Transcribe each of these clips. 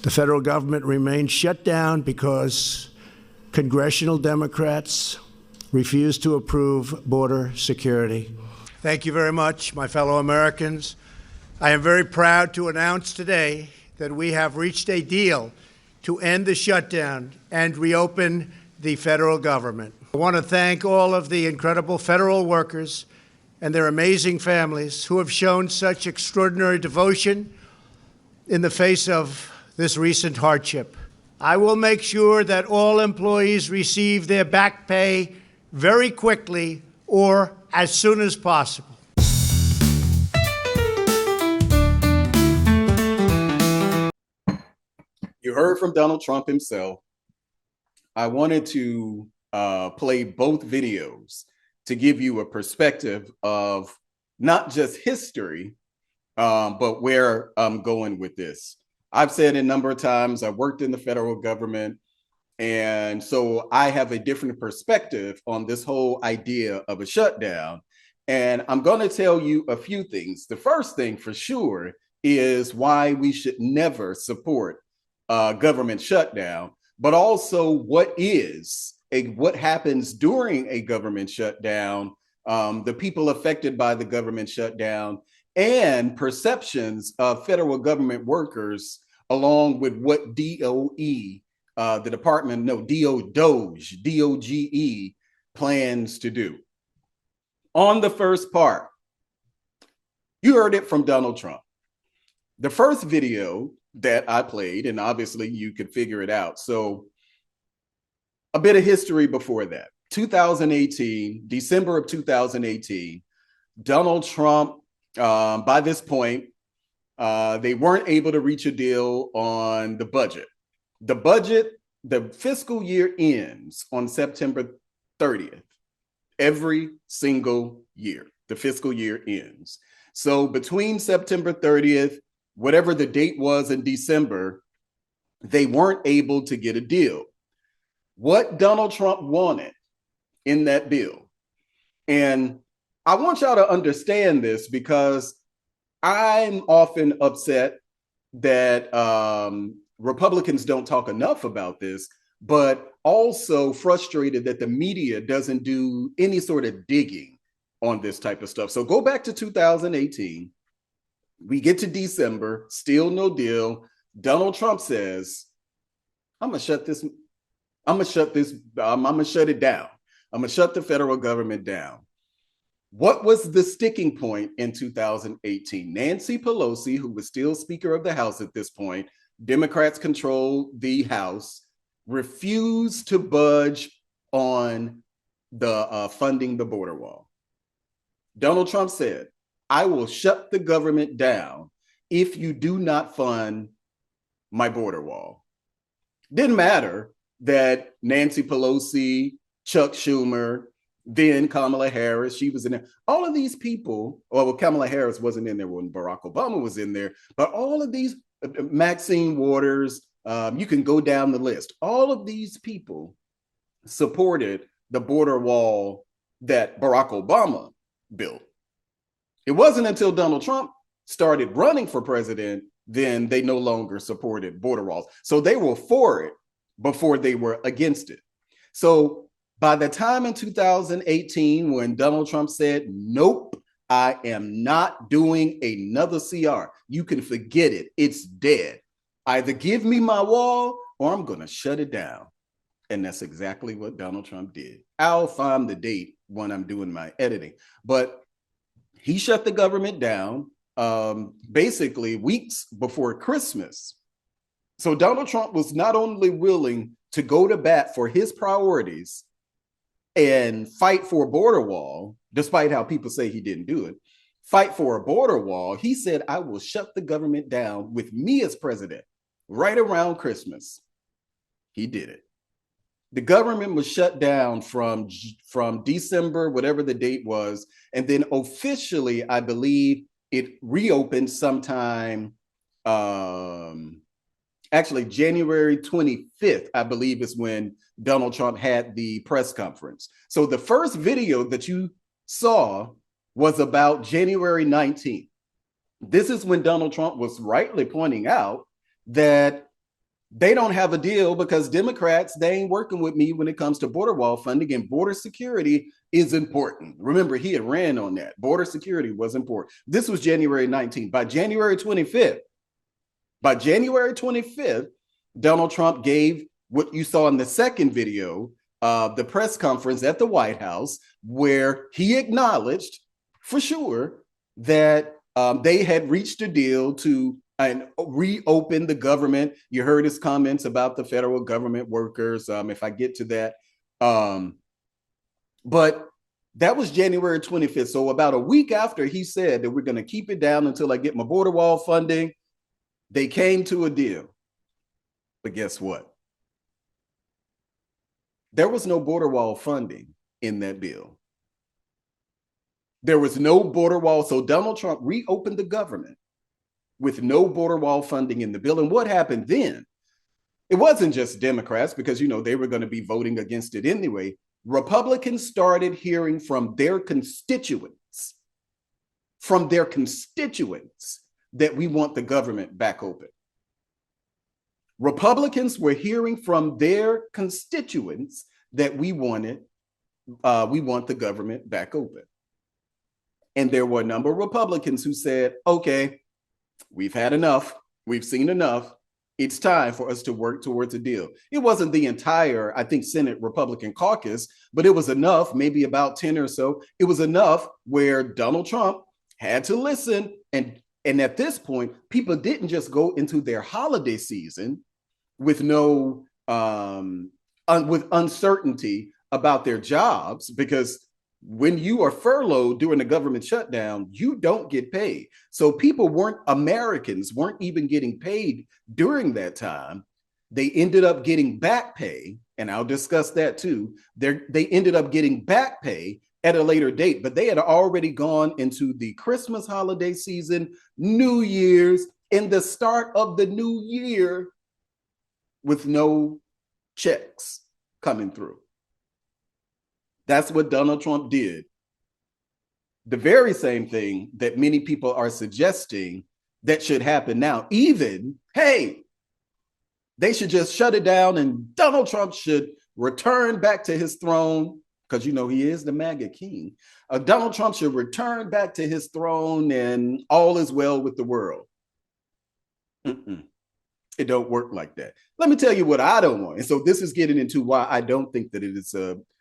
The federal government remains shut down because congressional Democrats refuse to approve border security. Thank you very much, my fellow Americans. I am very proud to announce today that we have reached a deal to end the shutdown and reopen the federal government. I want to thank all of the incredible federal workers and their amazing families who have shown such extraordinary devotion in the face of this recent hardship. I will make sure that all employees receive their back pay very quickly or as soon as possible. You heard from Donald Trump himself. I wanted to play both videos to give you a perspective of not just history, but where I'm going with this. I've said a number of times, I worked in the federal government, and so I have a different perspective on this whole idea of a shutdown. And I'm going to tell you a few things. The first thing for sure is why we should never support government shutdown, but also what happens during a government shutdown, the people affected by the government shutdown, and perceptions of federal government workers, along with what DOGE plans to do. On the first part, you heard it from Donald Trump. The first video that I played, and obviously you could figure it out. So a bit of history before that. 2018, December of 2018, Donald Trump, by this point, they weren't able to reach a deal on the budget. The fiscal year ends on September 30th. Every single year, the fiscal year ends. So between September 30th, whatever the date was in December, they weren't able to get a deal. What Donald Trump wanted in that bill, and I want y'all to understand this because I'm often upset that Republicans don't talk enough about this, but also frustrated that the media doesn't do any sort of digging on this type of stuff. So go back to 2018. We get to December, still no deal. Donald Trump says, I'm gonna shut it down. I'm gonna shut the federal government down. What was the sticking point in 2018? Nancy Pelosi, who was still Speaker of the House at this point, Democrats controlled the House, refused to budge on the funding the border wall. Donald Trump said, I will shut the government down if you do not fund my border wall. Didn't matter that Nancy Pelosi, Chuck Schumer, then Kamala Harris, she was in there. All of these people, well, Kamala Harris wasn't in there when Barack Obama was in there, but all of these, Maxine Waters, you can go down the list. All of these people supported the border wall that Barack Obama built. It wasn't until Donald Trump started running for president, then they no longer supported border walls. So they were for it before they were against it. So by the time in 2018, when Donald Trump said, nope, I am not doing another CR, you can forget it. It's dead. Either give me my wall or I'm going to shut it down. And that's exactly what Donald Trump did. I'll find the date when I'm doing my editing. But he shut the government down basically weeks before Christmas. So Donald Trump was not only willing to go to bat for his priorities and fight for a border wall, despite how people say he didn't do it, fight for a border wall, he said, I will shut the government down with me as president right around Christmas. He did it. The government was shut down from December, whatever the date was, and then officially, I believe it reopened sometime, actually January 25th, I believe is when Donald Trump had the press conference. So the first video that you saw was about January 19th. This is when Donald Trump was rightly pointing out that They don't have a deal because Democrats, they ain't working with me when it comes to border wall funding, and border security is important. Remember, he had ran on that. Border security was important. This was January 19th. By January 25th, Donald Trump gave what you saw in the second video, the press conference at the White House, where he acknowledged for sure that they had reached a deal to and reopen the government. You heard his comments about the federal government workers. If I get to that, but that was January 25th. So about a week after he said that we're going to keep it down until I get my border wall funding, they came to a deal. But guess what? There was no border wall funding in that bill. There was no border wall. So Donald Trump reopened the government with no border wall funding in the bill. And what happened then? It wasn't just Democrats, because, you know, they were going to be voting against it anyway. Republicans started hearing from their constituents, that we want the government back open. Republicans were hearing from their constituents that we want the government back open. And there were a number of Republicans who said, okay, we've had enough. We've seen enough. It's time for us to work towards a deal. It wasn't the entire, I think, Senate Republican caucus, but it was enough, maybe about 10 or so. It was enough where Donald Trump had to listen. And at this point, people didn't just go into their holiday season with no with uncertainty about their jobs, because when you are furloughed during the government shutdown, you don't get paid. So Americans weren't even getting paid during that time. They ended up getting back pay, and I'll discuss that too. They ended up getting back pay at a later date, but they had already gone into the Christmas holiday season, New Year's, and the start of the new year with no checks coming through. That's what Donald Trump did. The very same thing that many people are suggesting that should happen now. Even, hey, they should just shut it down and Donald Trump should return back to his throne, because, you know, he is the MAGA king. Donald Trump should return back to his throne and all is well with the world. It don't work like that. Let me tell you what I don't want. And so this is getting into why I don't think that it is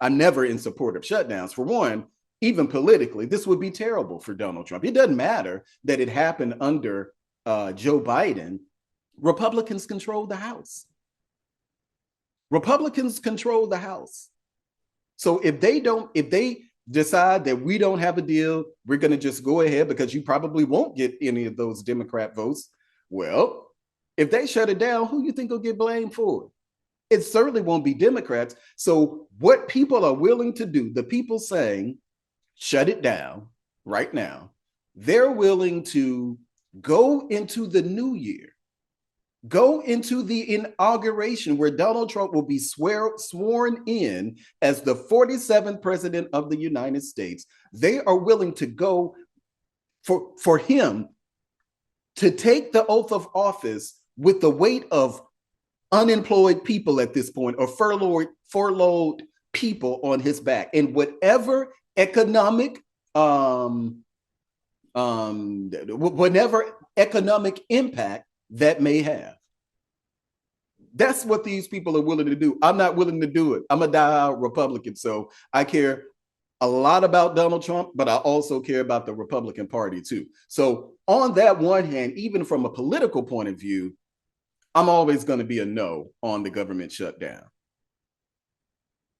I'm never in support of shutdowns. For one, even politically, this would be terrible for Donald Trump. It doesn't matter that it happened under Joe Biden. Republicans control the House. Republicans control the House. So if they decide that we don't have a deal, we're going to just go ahead, because you probably won't get any of those Democrat votes. Well, if they shut it down, who do you think will get blamed for it? It certainly won't be Democrats. So what people are willing to do, the people saying, shut it down right now, they're willing to go into the new year, go into the inauguration where Donald Trump will be sworn in as the 47th president of the United States. They are willing to go for him to take the oath of office with the weight of unemployed people at this point, or furloughed people on his back, and whatever economic impact that may have. That's what these people are willing to do. I'm not willing to do it. I'm a die-hard Republican, so I care a lot about Donald Trump, but I also care about the Republican Party too. So on that one hand, even from a political point of view, I'm always going to be a no on the government shutdown.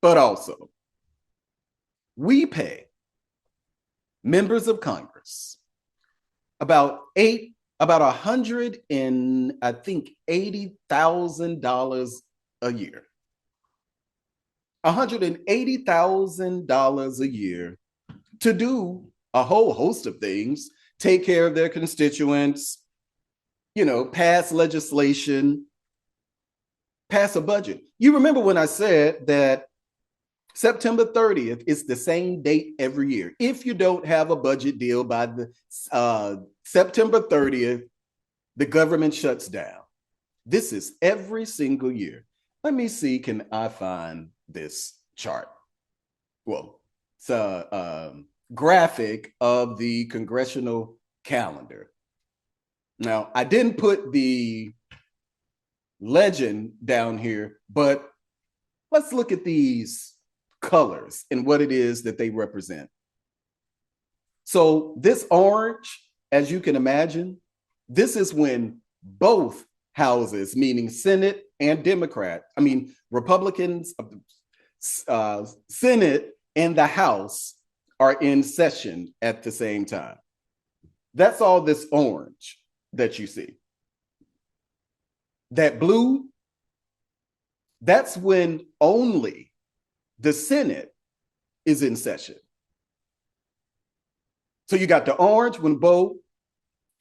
But also, we pay members of Congress about $180,000 a year. $180,000 a year to do a whole host of things, take care of their constituents, you know, pass legislation, pass a budget. You remember when I said that September 30th is the same date every year. If you don't have a budget deal by the September 30th, the government shuts down. This is every single year. Let me see, can I find this chart? Well, it's a graphic of the congressional calendar. Now, I didn't put the legend down here, but let's look at these colors and what it is that they represent. So this orange, as you can imagine, this is when both houses, meaning Senate and Democrat, Republicans, Senate and the House are in session at the same time. That's all this orange that you see. That blue, that's when only the Senate is in session. So you got the orange when both,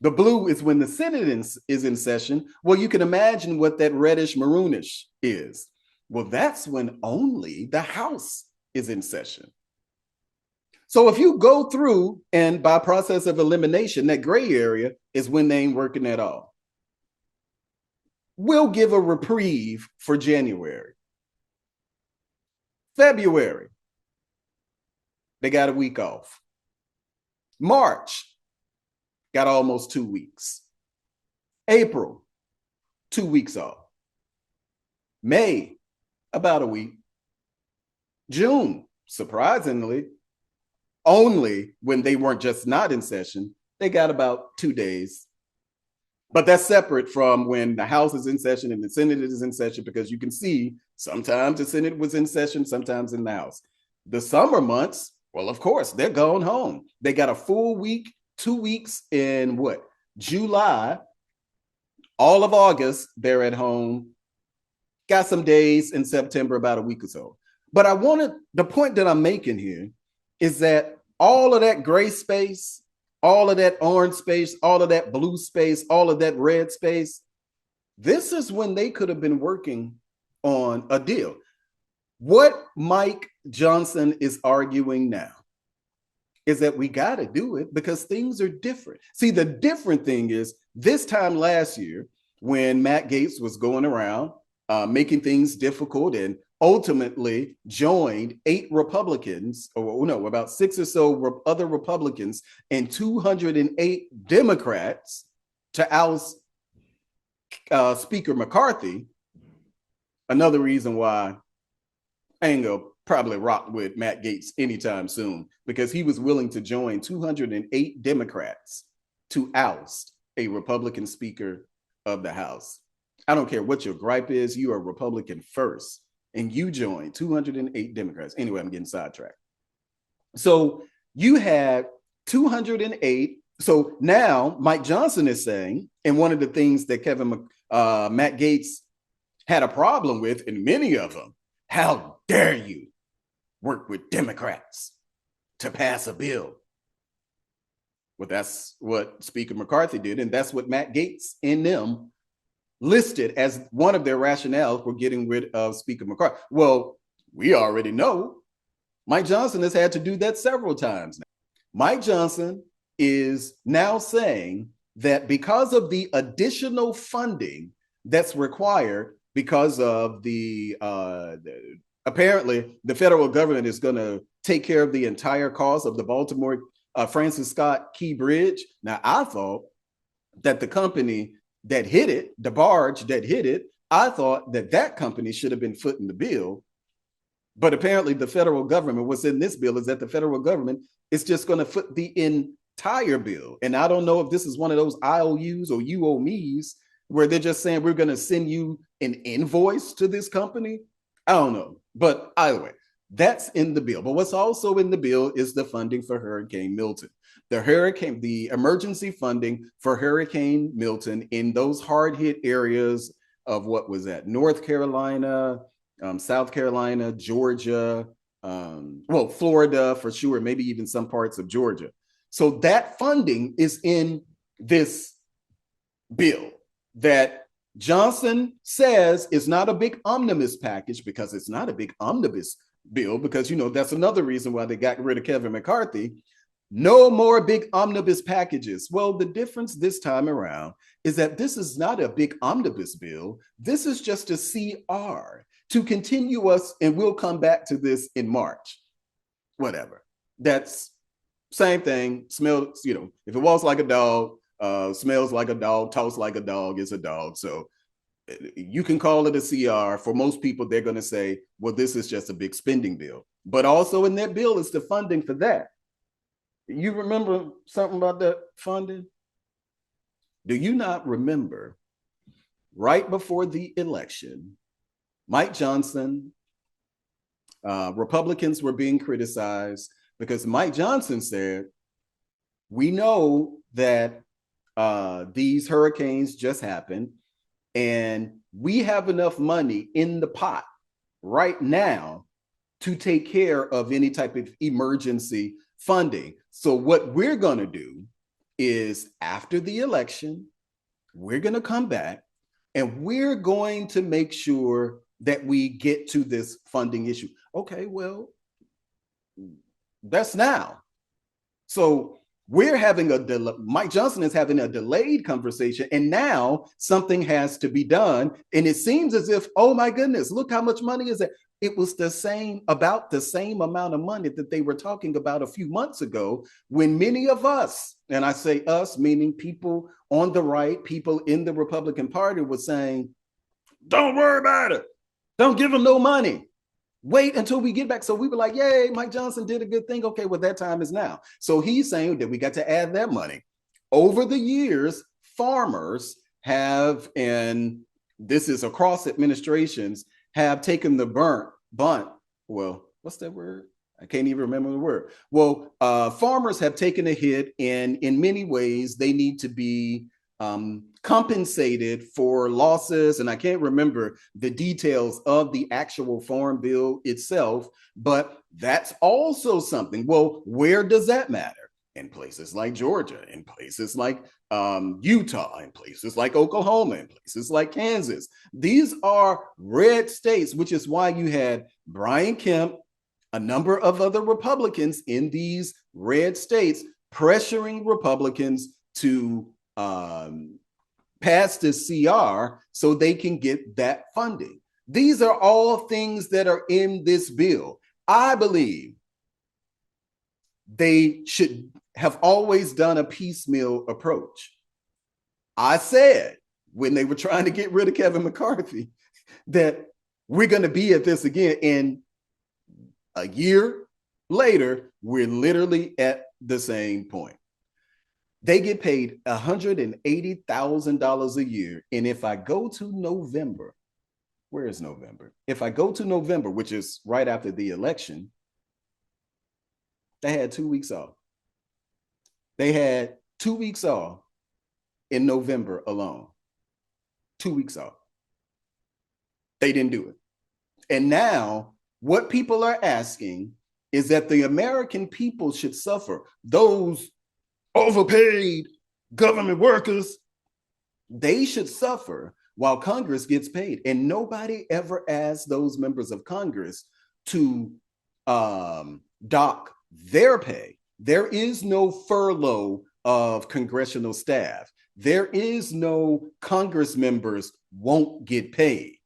the blue is when the Senate is in session. Well, you can imagine what that reddish maroonish is. Well, that's when only the House is in session. So if you go through and by process of elimination, that gray area is when they ain't working at all. We'll give a reprieve for January. February, they got a week off. March, got almost 2 weeks. April, 2 weeks off. May, about a week. June, surprisingly, only when they weren't just not in session, they got about 2 days. But that's separate from when the House is in session and the Senate is in session, because you can see sometimes the Senate was in session, sometimes in the House. The summer months, well, of course, they're going home. They got a full week, 2 weeks in what? July. All of August, they're at home. Got some days in September, about a week or so. But the point that I'm making here is that all of that gray space, all of that orange space, all of that blue space, all of that red space, this is when they could have been working on a deal. What Mike Johnson is arguing now is that we got to do it because things are different. See, the different thing is this time last year when Matt Gaetz was going around making things difficult and ultimately joined 8 Republicans, or no, about 6 or so other Republicans and 208 Democrats to oust Speaker McCarthy. Another reason why I ain't gonna probably rock with Matt Gaetz anytime soon, because he was willing to join 208 Democrats to oust a Republican Speaker of the House. I don't care what your gripe is, you are Republican first, and you joined 208 Democrats. Anyway, I'm getting sidetracked. So you had 208. So now Mike Johnson is saying, and one of the things that Matt Gaetz had a problem with, and many of them, how dare you work with Democrats to pass a bill? Well, that's what Speaker McCarthy did, and that's what Matt Gaetz and them listed as one of their rationales for getting rid of Speaker McCarthy. Well, we already know Mike Johnson has had to do that several times now. Mike Johnson is now saying that because of the additional funding that's required because of apparently the federal government is going to take care of the entire cost of the Baltimore Francis Scott Key Bridge. Now, I thought that the company that hit it, the barge that hit it, I thought that company should have been footing the bill. But apparently the federal government, what's in this bill is that the federal government is just going to foot the entire bill. And I don't know if this is one of those IOUs or you owe me's where they're just saying we're going to send you an invoice to this company. I don't know. But either way, that's in the bill. But what's also in the bill is the funding for Hurricane Milton. The emergency funding for Hurricane Milton in those hard-hit areas of what was that? North Carolina, South Carolina, Georgia, Florida for sure, maybe even some parts of Georgia. So that funding is in this bill that Johnson says is not a big omnibus package, because it's not a big omnibus bill, because, that's another reason why they got rid of Kevin McCarthy. No more big omnibus packages. Well, the difference this time around is that this is not a big omnibus bill. This is just a CR to continue us, and we'll come back to this in March. Whatever. That's same thing. Smells, if it walks like a dog, smells like a dog, talks like a dog, is a dog. So you can call it a CR. For most people, they're going to say, well, this is just a big spending bill. But also in that bill is the funding for that. You remember something about that funding? Do you not remember right before the election, Mike Johnson, Republicans were being criticized because Mike Johnson said, we know that these hurricanes just happened and we have enough money in the pot right now to take care of any type of emergency funding. So what we're going to do is after the election, we're going to come back and we're going to make sure that we get to this funding issue. Okay, well, that's now. So we're having Mike Johnson is having a delayed conversation, and now something has to be done. And it seems as if, oh my goodness, look how much money is it? It was about the same amount of money that they were talking about a few months ago when many of us, and I say us, meaning people on the right, people in the Republican Party, were saying, don't worry about it. Don't give them no money. Wait until we get back. So we were like, yay, Mike Johnson did a good thing. Okay, well, that time is now. So he's saying that we got to add that money. Over the years, farmers have, and this is across administrations, have taken the bunt. Well, what's that word? I can't even remember the word. Well, farmers have taken a hit, and in many ways, they need to be compensated for losses. And I can't remember the details of the actual farm bill itself, but that's also something. Well, where does that matter? In places like Georgia, in places like Utah, in places like Oklahoma, in places like Kansas. These are red states, which is why you had Brian Kemp, a number of other Republicans in these red states pressuring Republicans to pass the CR so they can get that funding. These are all things that are in this bill. I believe they should have always done a piecemeal approach. I said when they were trying to get rid of Kevin McCarthy that we're going to be at this again. And a year later, we're literally at the same point. They get paid $180,000 a year. And if I go to November, where is November? If I go to November, which is right after the election, they had 2 weeks off. They had 2 weeks off in November alone. 2 weeks off. They didn't do it. And now what people are asking is that the American people should suffer. Those overpaid government workers, they should suffer while Congress gets paid. And nobody ever asked those members of Congress to dock their pay. There is no furlough of congressional staff. There is no Congress members won't get paid.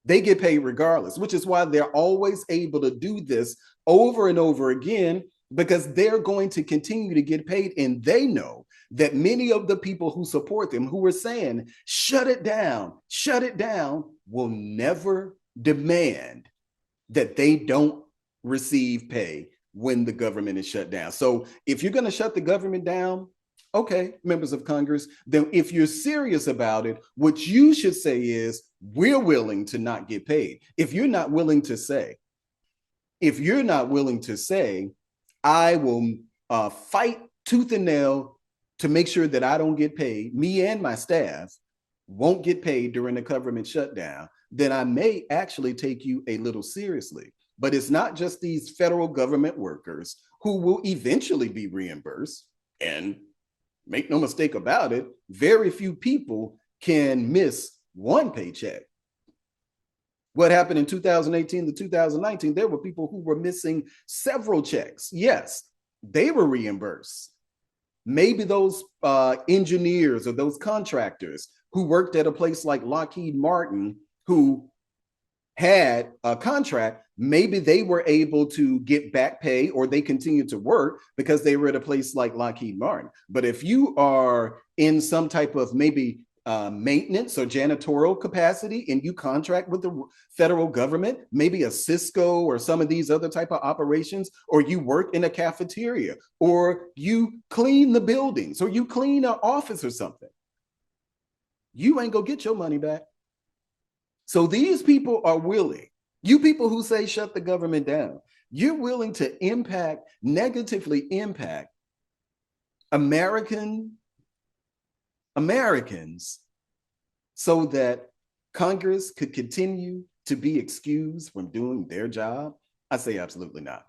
They get paid regardless, which is why they're always able to do this over and over again, because they're going to continue to get paid. And they know that many of the people who support them, who are saying, shut it down, will never demand that they don't receive pay when the government is shut down. So if you're going to shut the government down, okay, members of Congress, then if you're serious about it, what you should say is, we're willing to not get paid. If you're not willing to say, I will fight tooth and nail to make sure that I don't get paid, me and my staff won't get paid during the government shutdown, then I may actually take you a little seriously. But it's not just these federal government workers who will eventually be reimbursed. And make no mistake about it, very few people can miss one paycheck. What happened in 2018 to 2019, there were people who were missing several checks. Yes, they were reimbursed. Maybe those engineers or those contractors who worked at a place like Lockheed Martin, who had a contract, maybe they were able to get back pay, or they continued to work because they were at a place like Lockheed Martin. But if you are in some type of maybe maintenance or janitorial capacity and you contract with the federal government, maybe a Cisco or some of these other type of operations, or you work in a cafeteria, or you clean the buildings, or you clean an office or something, you ain't gonna get your money back. So these people are willing, you people who say shut the government down, you're willing to negatively impact Americans so that Congress could continue to be excused from doing their job? I say absolutely not.